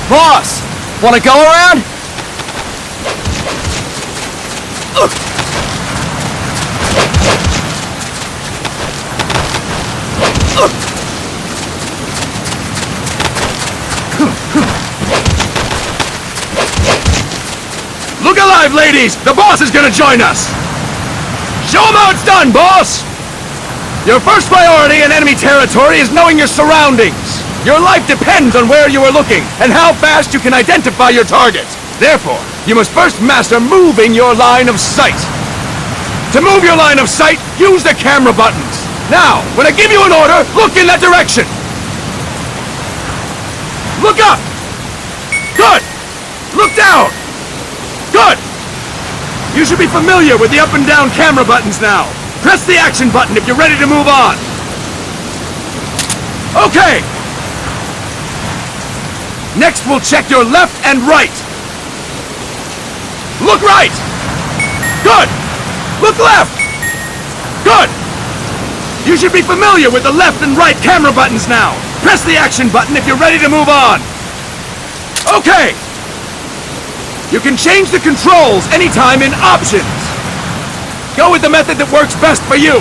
Boss! Wanna go around? Look alive, ladies! The boss is gonna join us! Show him how it's done, boss! Your first priority in enemy territory is knowing your surroundings. Your life depends on where you are looking and how fast you can identify your target. Therefore, you must first master moving your line of sight. To move your line of sight, use the camera buttons. Now, when I give you an order, look in that direction. Look up! Good! Look down! Good! You should be familiar with the up and down camera buttons now. Press the action button if you're ready to move on. Okay! Next, we'll check your left and right. Look right! Good! Look left! Good! You should be familiar with the left and right camera buttons now. Press the action button if you're ready to move on. Okay! You can change the controls anytime in Options. Go with the method that works best for you.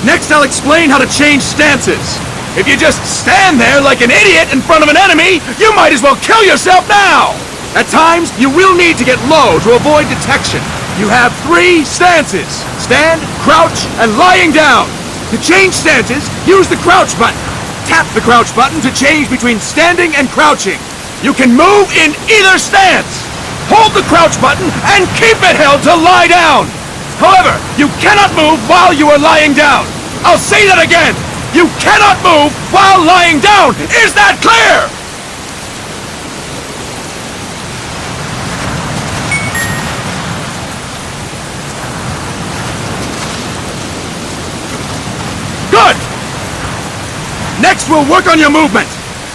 Next, I'll explain how to change stances. If you just stand there like an idiot in front of an enemy, you might as well kill yourself now! At times, you will need to get low to avoid detection. You have 3 stances: stand, crouch, and lying down. To change stances, use the crouch button. Tap the crouch button to change between standing and crouching. You can move in either stance. Hold the crouch button and keep it held to lie down. However, you cannot move while you are lying down. I'll say that again. You cannot move while lying down. Is that clear? Good! Next, we'll work on your movement.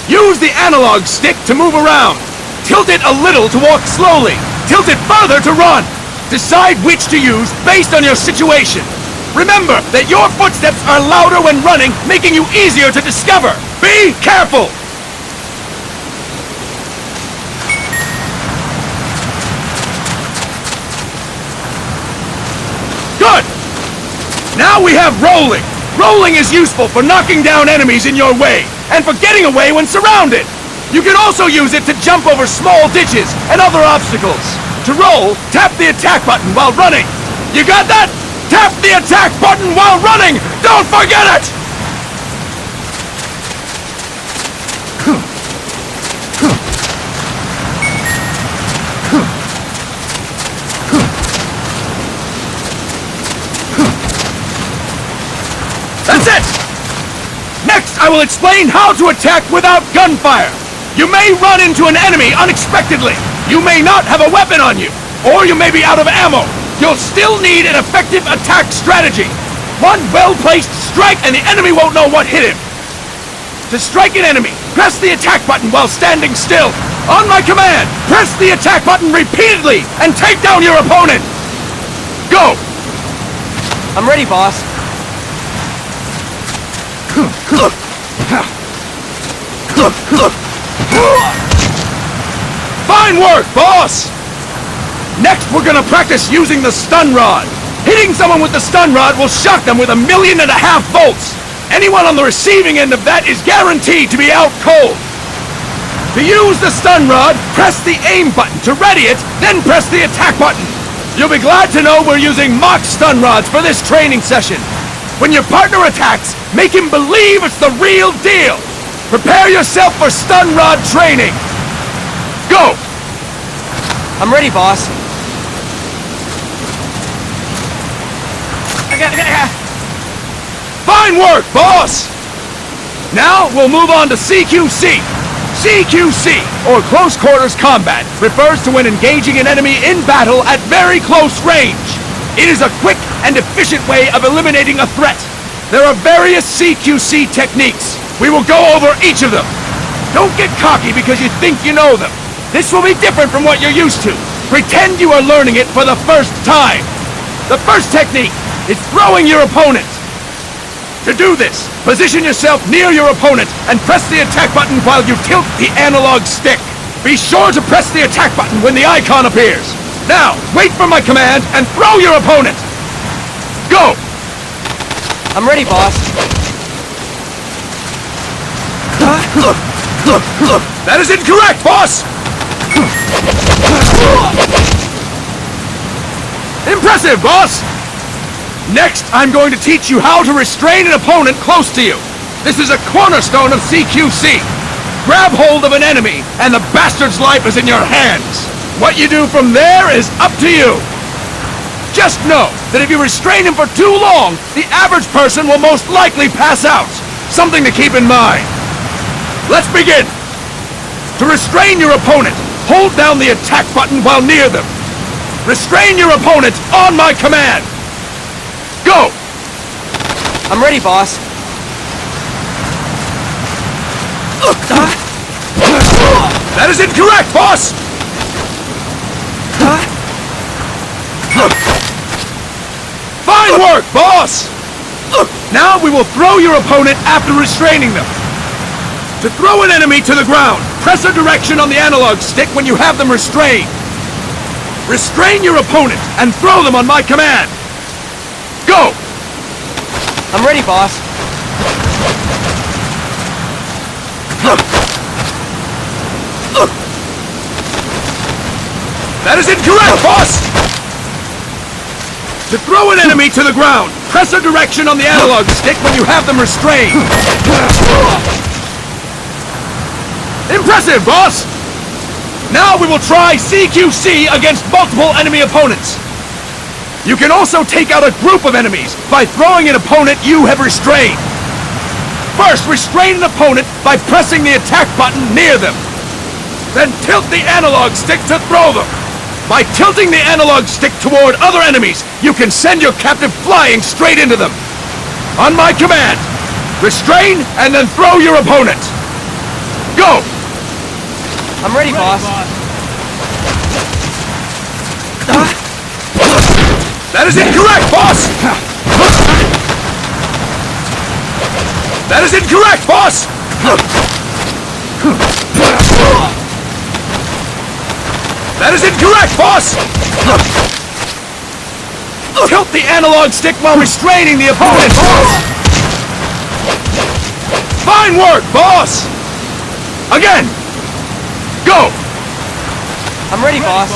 Use the analog stick to move around. Tilt it a little to walk slowly. Tilt it further to run. Decide which to use based on your situation. Remember that your footsteps are louder when running, making you easier to discover. Be careful! Good! Now we have rolling. Rolling is useful for knocking down enemies in your way, and for getting away when surrounded. You can also use it to jump over small ditches and other obstacles. To roll, tap the attack button while running. You got that? Tap the attack button while running! Don't forget it! That's it! Next, I will explain how to attack without gunfire. You may run into an enemy unexpectedly. You may not have a weapon on you, or you may be out of ammo. You'll still need an effective attack strategy. One well-placed strike and the enemy won't know what hit him. To strike an enemy, press the attack button while standing still. On my command, press the attack button repeatedly and take down your opponent. Go! I'm ready, boss. Fine work, boss! Next, we're gonna practice using the stun rod. Hitting someone with the stun rod will shock them with 1.5 million volts. Anyone on the receiving end of that is guaranteed to be out cold. To use the stun rod, press the aim button to ready it, then press the attack button. You'll be glad to know we're using mock stun rods for this training session. When your partner attacks, make him believe it's the real deal. Prepare yourself for stun rod training. Go! I'm ready, boss. Fine work, boss! Now we'll move on to CQC. CQC, or Close Quarters Combat, refers to when engaging an enemy in battle at very close range. It is a quick and efficient way of eliminating a threat. There are various CQC techniques. We will go over each of them. Don't get cocky because you think you know them. This will be different from what you're used to. Pretend you are learning it for the first time. The first technique is throwing your opponent. To do this, position yourself near your opponent and press the attack button while you tilt the analog stick. Be sure to press the attack button when the icon appears. Now, wait for my command and throw your opponent. Go! I'm ready, boss. That is incorrect, boss! Impressive, boss! Next, I'm going to teach you how to restrain an opponent close to you. This is a cornerstone of CQC. Grab hold of an enemy, and the bastard's life is in your hands. What you do from there is up to you. Just know that if you restrain him for too long, the average person will most likely pass out. Something to keep in mind. Let's begin. To restrain your opponent, hold down the attack button while near them. Restrain your opponent on my command. Go! I'm ready, boss. That is incorrect, boss! Fine work, boss! Now we will throw your opponent after restraining them. To throw an enemy to the ground, press a direction on the analog stick when you have them restrained. Restrain your opponent and throw them on my command. Go! I'm ready, boss. That is incorrect, boss! To throw an enemy to the ground, press a direction on the analog stick when you have them restrained. Impressive, boss! Now we will try CQC against multiple enemy opponents. You can also take out a group of enemies by throwing an opponent you have restrained. First, restrain an opponent by pressing the attack button near them. Then tilt the analog stick to throw them. By tilting the analog stick toward other enemies, you can send your captive flying straight into them. On my command, restrain and then throw your opponent. Go! I'm ready, boss. That is incorrect, boss! That is incorrect, boss! That is incorrect, boss! Tilt the analog stick while restraining the opponent, boss! Fine work, boss! Again! Go! I'm ready, boss.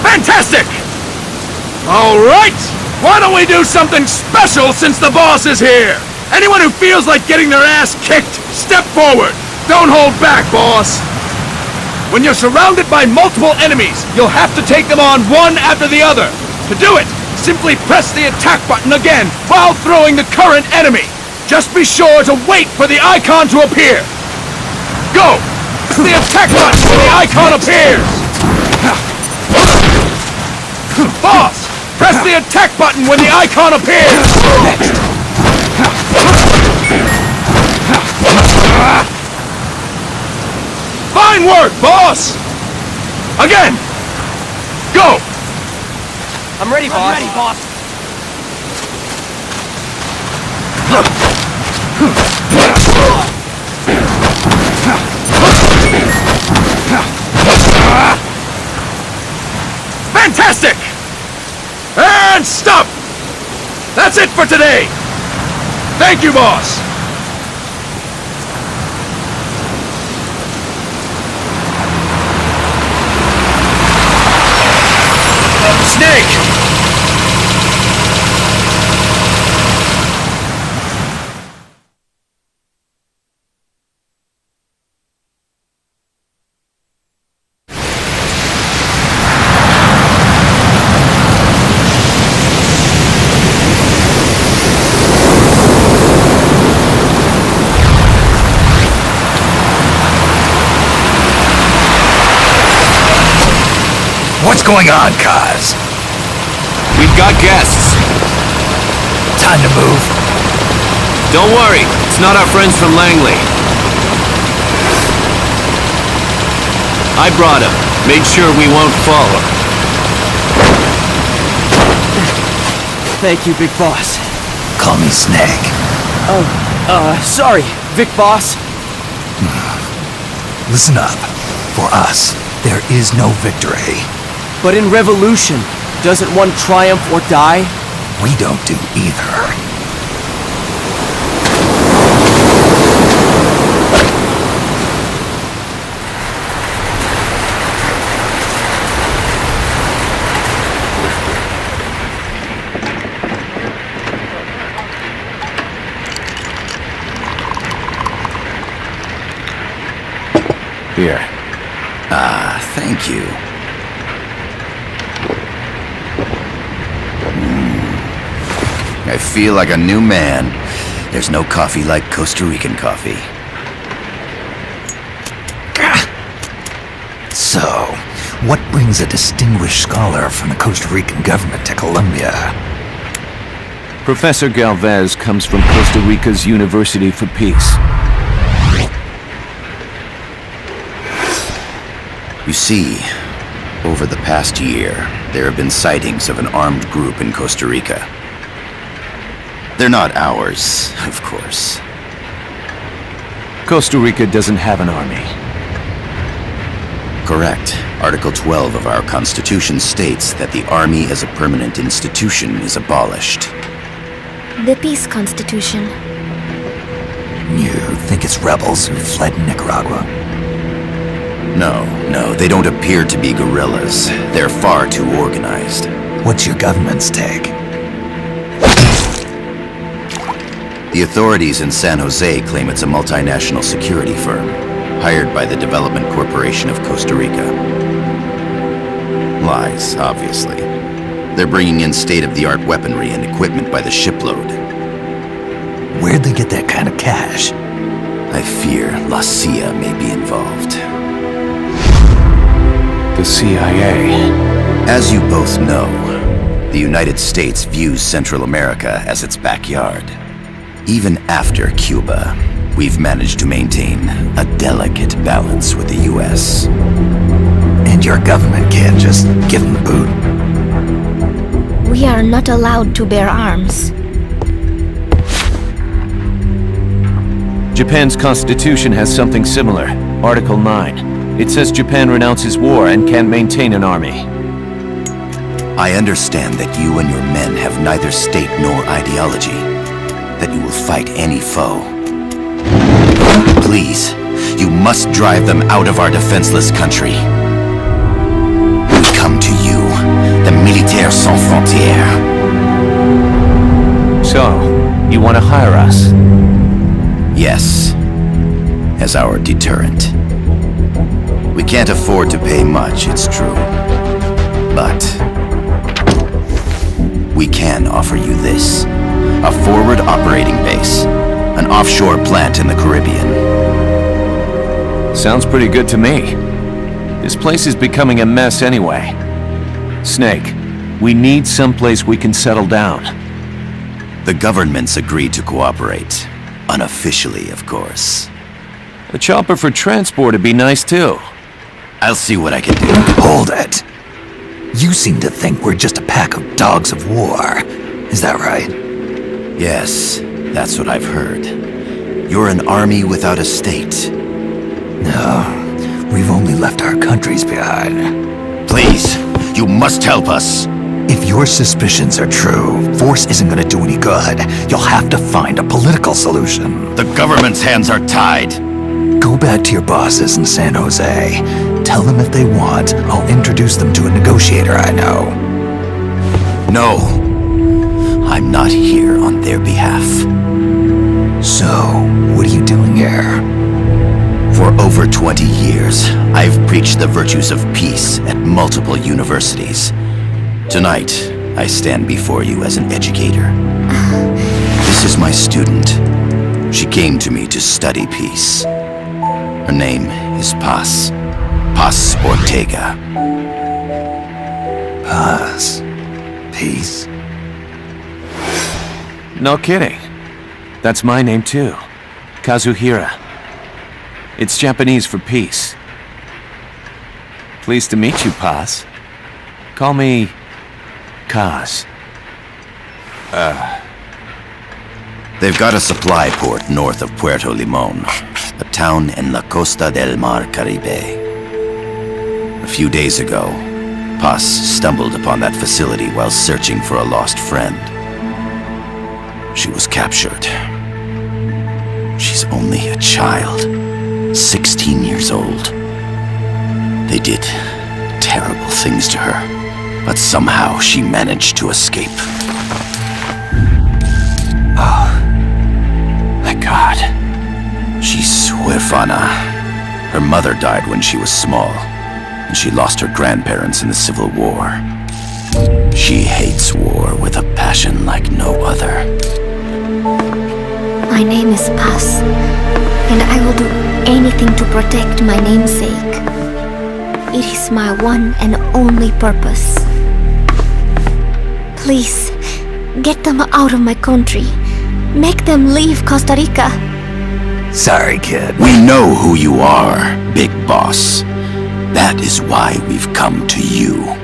Fantastic! All right! Why don't we do something special since the boss is here? Anyone who feels like getting their ass kicked, step forward! Don't hold back, boss! When you're surrounded by multiple enemies, you'll have to take them on one after the other. To do it, simply press the attack button again while throwing the current enemy. Just be sure to wait for the icon to appear. Go! Press the attack button when the icon appears! Boss! Press the attack button when the icon appears! Next! Fine work, boss! Again! Go! I'm ready, boss. I'm ready, boss. Fantastic! And stop! That's it for today! Thank you, boss! Snake! What's going on, Kaz? We've got guests. Time to move. Don't worry, it's not our friends from Langley. I brought him. Made sure we won't fall. Thank you, Big Boss. Call me Snake. Sorry, Vic Boss. Listen up. For us, there is no victory. But in Revolution, doesn't one triumph or die? We don't do either. Here. Thank you. I feel like a new man. There's no coffee like Costa Rican coffee. So, what brings a distinguished scholar from the Costa Rican government to Colombia? Professor Galvez comes from Costa Rica's University for Peace. You see, over the past year, there have been sightings of an armed group in Costa Rica. They're not ours, of course. Costa Rica doesn't have an army. Correct. Article 12 of our Constitution states that the Army as a permanent institution is abolished. The peace constitution. You think it's rebels who fled Nicaragua? No, they don't appear to be guerrillas. They're far too organized. What's your government's take? The authorities in San Jose claim it's a multinational security firm, hired by the Development Corporation of Costa Rica. Lies, obviously. They're bringing in state-of-the-art weaponry and equipment by the shipload. Where'd they get that kind of cash? I fear La CIA may be involved. The CIA. As you both know, the United States views Central America as its backyard. Even after Cuba, we've managed to maintain a delicate balance with the US. And your government can't just give them the boot? We are not allowed to bear arms. Japan's constitution has something similar. Article 9. It says Japan renounces war and can maintain an army. I understand that you and your men have neither state nor ideology. That you will fight any foe. Please, you must drive them out of our defenseless country. We come to you, the Militaires Sans Frontières. So, you want to hire us? Yes, as our deterrent. We can't afford to pay much, it's true. But we can offer you this. A forward operating base. An offshore plant in the Caribbean. Sounds pretty good to me. This place is becoming a mess anyway. Snake, we need someplace we can settle down. The government's agreed to cooperate. Unofficially, of course. A chopper for transport would be nice too. I'll see what I can do. Hold it. You seem to think we're just a pack of dogs of war. Is that right? Yes, that's what I've heard. You're an army without a state. No, we've only left our countries behind. Please, you must help us. If your suspicions are true, force isn't gonna do any good. You'll have to find a political solution. The government's hands are tied. Go back to your bosses in San Jose. Tell them if they want, I'll introduce them to a negotiator I know. No, I'm not here on their behalf. So, what are you doing here? For over 20 years, I've preached the virtues of peace at multiple universities. Tonight, I stand before you as an educator. This is my student. She came to me to study peace. Her name is Paz. Paz Ortega. Paz. Peace. No kidding. That's my name too. Kazuhira. It's Japanese for peace. Pleased to meet you, Paz. Call me Kaz. They've got a supply port north of Puerto Limon, a town in La Costa del Mar Caribe. A few days ago, Paz stumbled upon that facility while searching for a lost friend. She was captured. She's only a child, 16 years old. They did terrible things to her, but somehow she managed to escape. Thank God. She's huérfana. Her mother died when she was small, and she lost her grandparents in the Civil War. She hates war with a passion like no other. My name is Paz, and I will do anything to protect my namesake. It is my one and only purpose. Please, get them out of my country. Make them leave Costa Rica. Sorry, kid. We know who you are, Big Boss. That is why we've come to you.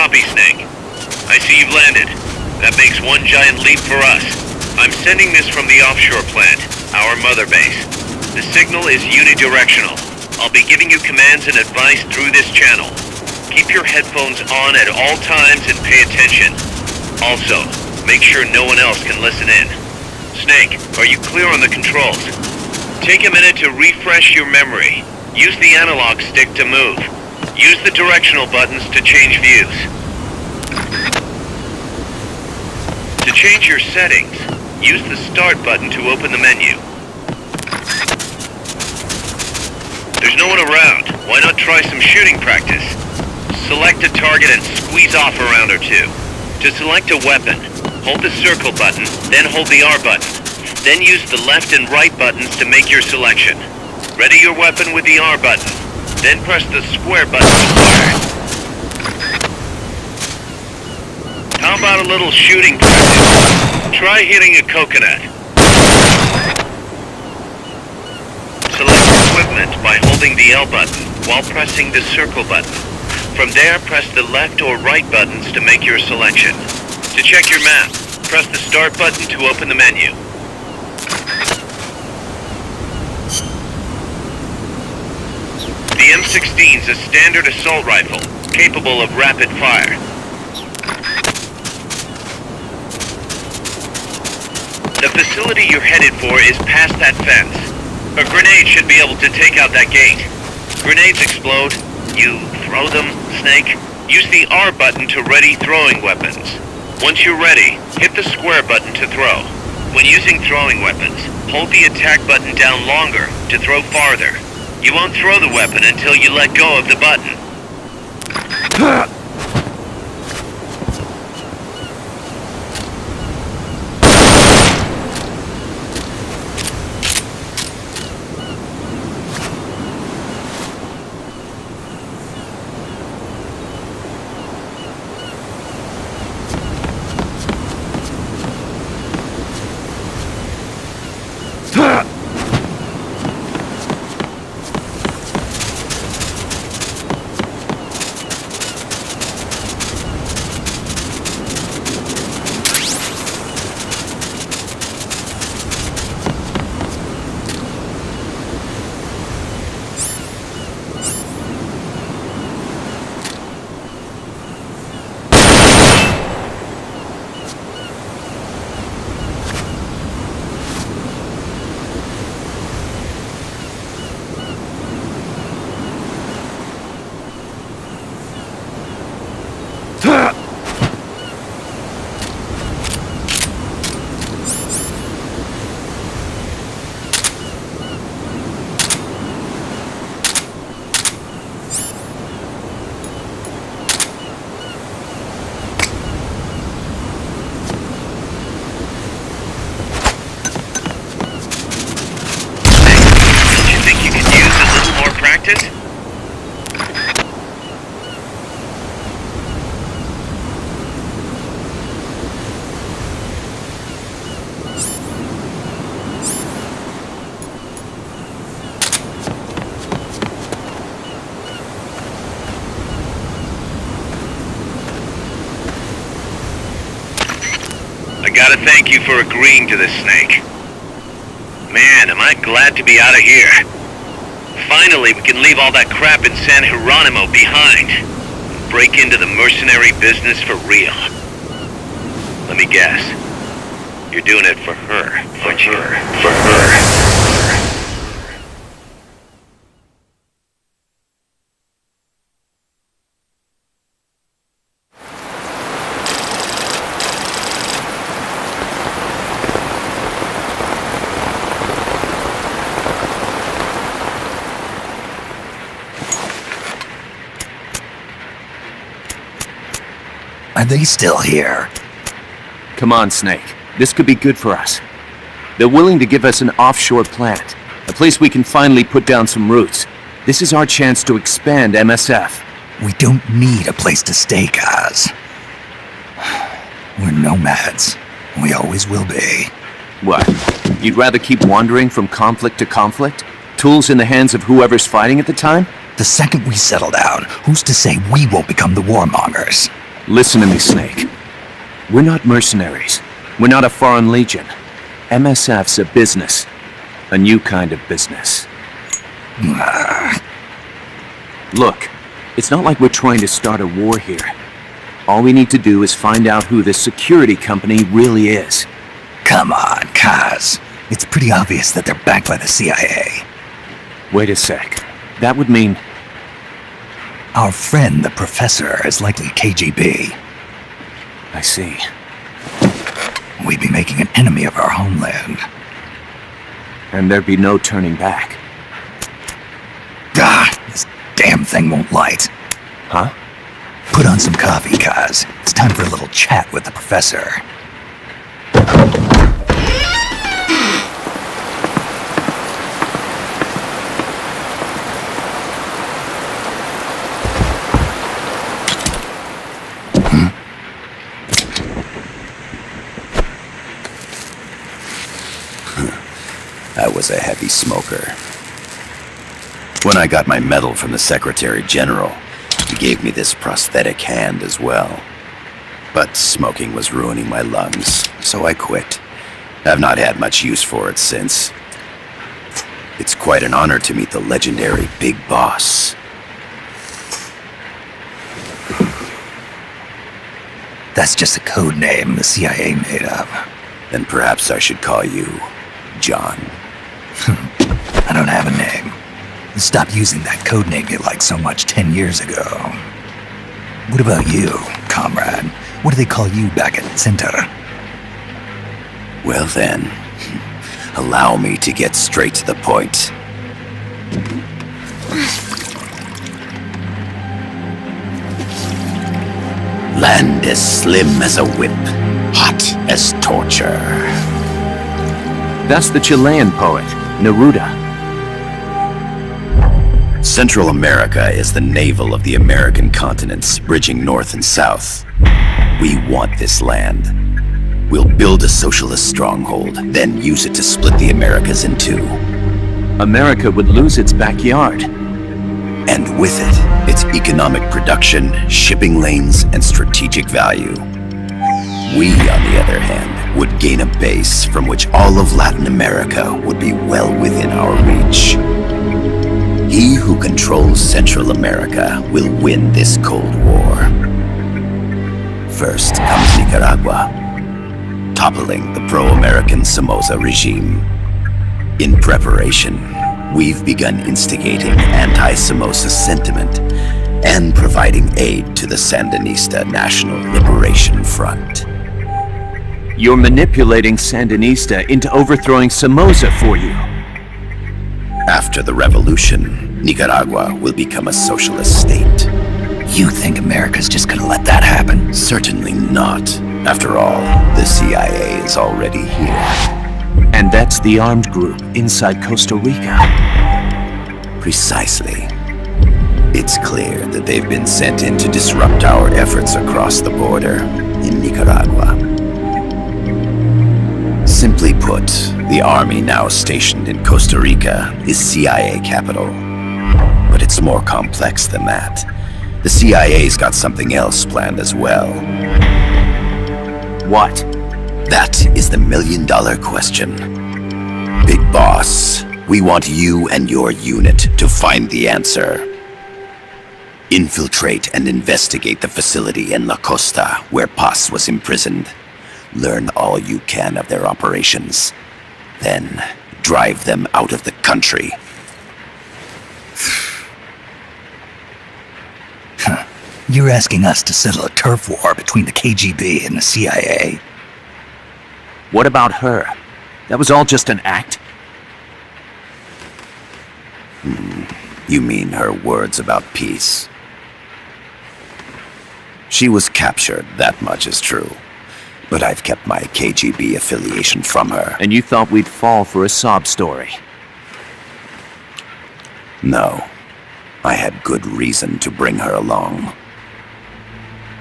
Copy, Snake. I see you've landed. That makes one giant leap for us. I'm sending this from the offshore plant, our mother base. The signal is unidirectional. I'll be giving you commands and advice through this channel. Keep your headphones on at all times and pay attention. Also, make sure no one else can listen in. Snake, are you clear on the controls? Take a minute to refresh your memory. Use the analog stick to move. Use the directional buttons to change views. To change your settings, use the start button to open the menu. There's no one around. Why not try some shooting practice? Select a target and squeeze off a round or two. To select a weapon, hold the circle button, then hold the R button. Then use the left and right buttons to make your selection. Ready your weapon with the R button. Then press the square button to fire. How about a little shooting practice? Try hitting a coconut. Select equipment by holding the L button while pressing the circle button. From there, press the left or right buttons to make your selection. To check your map, press the start button to open the menu. The M16 is a standard assault rifle, capable of rapid fire. The facility you're headed for is past that fence. A grenade should be able to take out that gate. Grenades explode. You throw them, Snake? Use the R button to ready throwing weapons. Once you're ready, hit the square button to throw. When using throwing weapons, hold the attack button down longer to throw farther. You won't throw the weapon until you let go of the button. Gotta thank you for agreeing to this, Snake. Man, am I glad to be out of here. Finally, we can leave all that crap in San Geronimo behind. Break into the mercenary business for real. Let me guess. You're doing it for her, aren't you? For her. Are they still here? Come on, Snake. This could be good for us. They're willing to give us an offshore plant, a place we can finally put down some roots. This is our chance to expand MSF. We don't need a place to stay, Kaz. We're nomads. We always will be. What? You'd rather keep wandering from conflict to conflict? Tools in the hands of whoever's fighting at the time? The second we settle down, who's to say we won't become the warmongers? Listen to me, Snake. We're not mercenaries. We're not a foreign legion. MSF's a business. A new kind of business. Look, it's not like we're trying to start a war here. All we need to do is find out who this security company really is. Come on, Kaz. It's pretty obvious that they're backed by the CIA. Wait a sec. That would mean... Our friend, the Professor, is likely KGB. I see. We'd be making an enemy of our homeland. And there'd be no turning back. This damn thing won't light. Huh? Put on some coffee, Kaz. It's time for a little chat with the Professor. I was a heavy smoker. When I got my medal from the Secretary General, he gave me this prosthetic hand as well. But smoking was ruining my lungs, so I quit. I've not had much use for it since. It's quite an honor to meet the legendary Big Boss. That's just a code name the CIA made up. Then perhaps I should call you John. I don't have a name. Stop using that code name you liked so much 10 years ago. What about you, comrade? What do they call you back at Center? Well then, allow me to get straight to the point. Land as slim as a whip, hot as torture. That's the Chilean poet, Neruda. Central America is the navel of the American continents, bridging north and south. We want this land. We'll build a socialist stronghold, then use it to split the Americas in two. America would lose its backyard. And with it, its economic production, shipping lanes, and strategic value. We, on the other hand, would gain a base from which all of Latin America would be well within our reach. He who controls Central America will win this Cold War. First comes Nicaragua, toppling the pro-American Somoza regime. In preparation, we've begun instigating anti-Somoza sentiment and providing aid to the Sandinista National Liberation Front. You're manipulating Sandinista into overthrowing Somoza for you. After the revolution, Nicaragua will become a socialist state. You think America's just gonna let that happen? Certainly not. After all, the CIA is already here. And that's the armed group inside Costa Rica. Precisely. It's clear that they've been sent in to disrupt our efforts across the border in Nicaragua. Simply put, the army now stationed in Costa Rica is CIA capital. But it's more complex than that. The CIA's got something else planned as well. What? That is the million-dollar question. Big Boss, we want you and your unit to find the answer. Infiltrate and investigate the facility in La Costa where Paz was imprisoned. Learn all you can of their operations. Then, drive them out of the country. You're asking us to settle a turf war between the KGB and the CIA? What about her? That was all just an act? You mean her words about peace? She was captured, that much is true. But I've kept my KGB affiliation from her. And you thought we'd fall for a sob story? No. I had good reason to bring her along.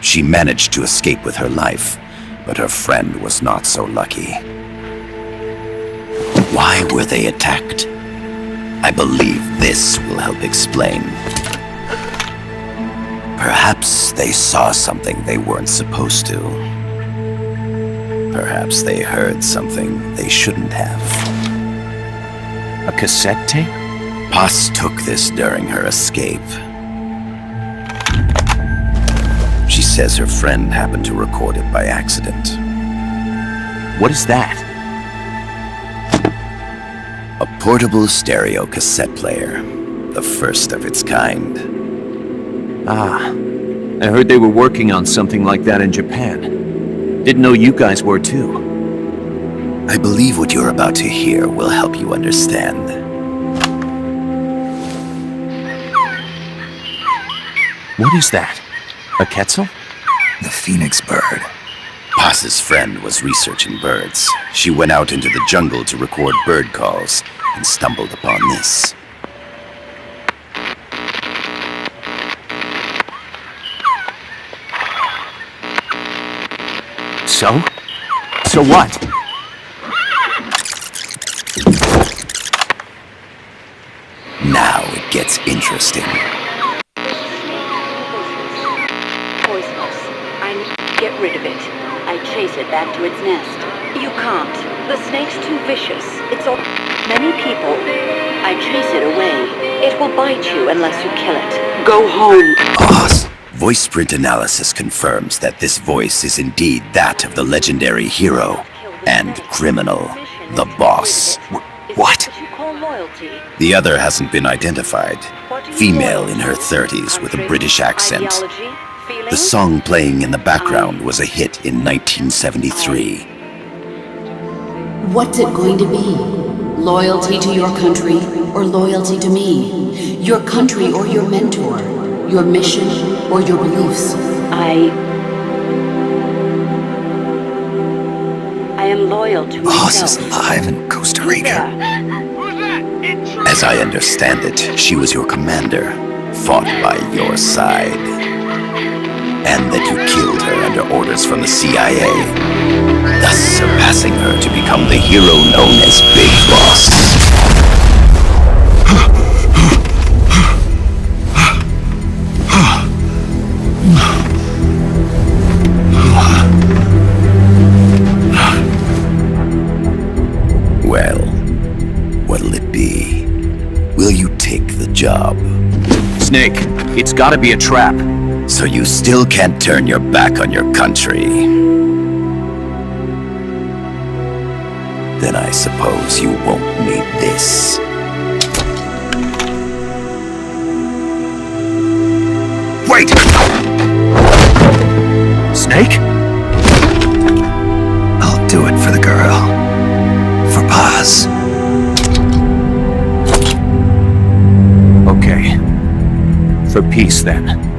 She managed to escape with her life, but her friend was not so lucky. Why were they attacked? I believe this will help explain. Perhaps they saw something they weren't supposed to. Perhaps they heard something they shouldn't have. A cassette tape? Paz took this during her escape. She says her friend happened to record it by accident. What is that? A portable stereo cassette player. The first of its kind. Ah, I heard they were working on something like that in Japan. Didn't know you guys were too. I believe what you're about to hear will help you understand. What is that? A quetzal? The phoenix bird. Paz's friend was researching birds. She went out into the jungle to record bird calls and stumbled upon this. So? So what? Now it gets interesting. Poisonous. I need to get rid of it. I chase it back to its nest. You can't. The snake's too vicious. It's all... Many people. I chase it away. It will bite you unless you kill it. Go home. Paz. Voice print analysis confirms that this voice is indeed that of the legendary hero and criminal, the boss. What? The other hasn't been identified. Female in her 30s with a British accent. The song playing in the background was a hit in 1973. What's it going to be? Loyalty to your country or loyalty to me? Your country or your mentor? Your mission or your beliefs? I am loyal to Paz myself. is alive in Costa Rica. As I understand it, she was your commander, fought by your side. And that you killed her under orders from the CIA, thus surpassing her to become the hero known as Big Boss. Well, what'll it be? Will you take the job? Snake, it's gotta be a trap. So you still can't turn your back on your country? Then I suppose you won't need this. Wait! Snake? I'll do it for the girl. For Paz. Okay. For peace, then.